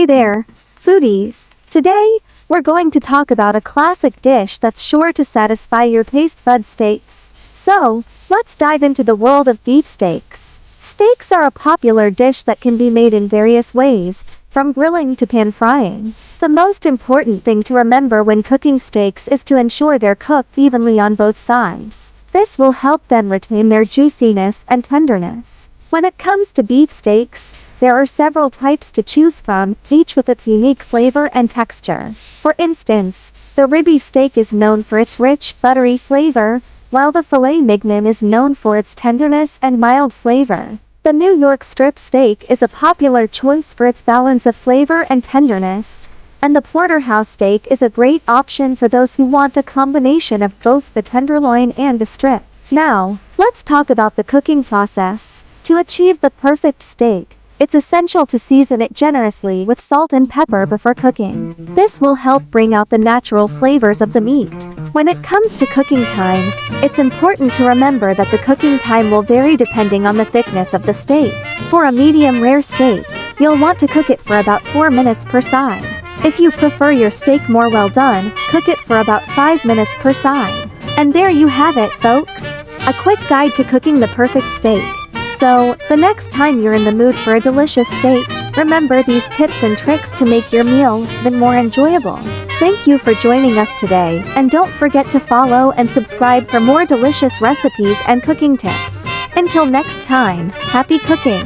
Hey there, foodies! Today, we're going to talk about a classic dish that's sure to satisfy your taste bud steaks. So, let's dive into the world of beef steaks. Steaks are a popular dish that can be made in various ways, from grilling to pan frying. The most important thing to remember when cooking steaks is to ensure they're cooked evenly on both sides. This will help them retain their juiciness and tenderness. When it comes to beef steaks, there are several types to choose from, each with its unique flavor and texture. For instance, the ribeye steak is known for its rich, buttery flavor, while the filet mignon is known for its tenderness and mild flavor. The New York strip steak is a popular choice for its balance of flavor and tenderness, and the porterhouse steak is a great option for those who want a combination of both the tenderloin and the strip. Now, let's talk about the cooking process. To achieve the perfect steak, it's essential to season it generously with salt and pepper before cooking. This will help bring out the natural flavors of the meat. When it comes to cooking time, it's important to remember that the cooking time will vary depending on the thickness of the steak. For a medium rare steak, you'll want to cook it for about 4 minutes per side. If you prefer your steak more well done, cook it for about 5 minutes per side. And there you have it, folks! A quick guide to cooking the perfect steak. So, the next time you're in the mood for a delicious steak, remember these tips and tricks to make your meal even more enjoyable. Thank you for joining us today, and don't forget to follow and subscribe for more delicious recipes and cooking tips. Until next time, happy cooking!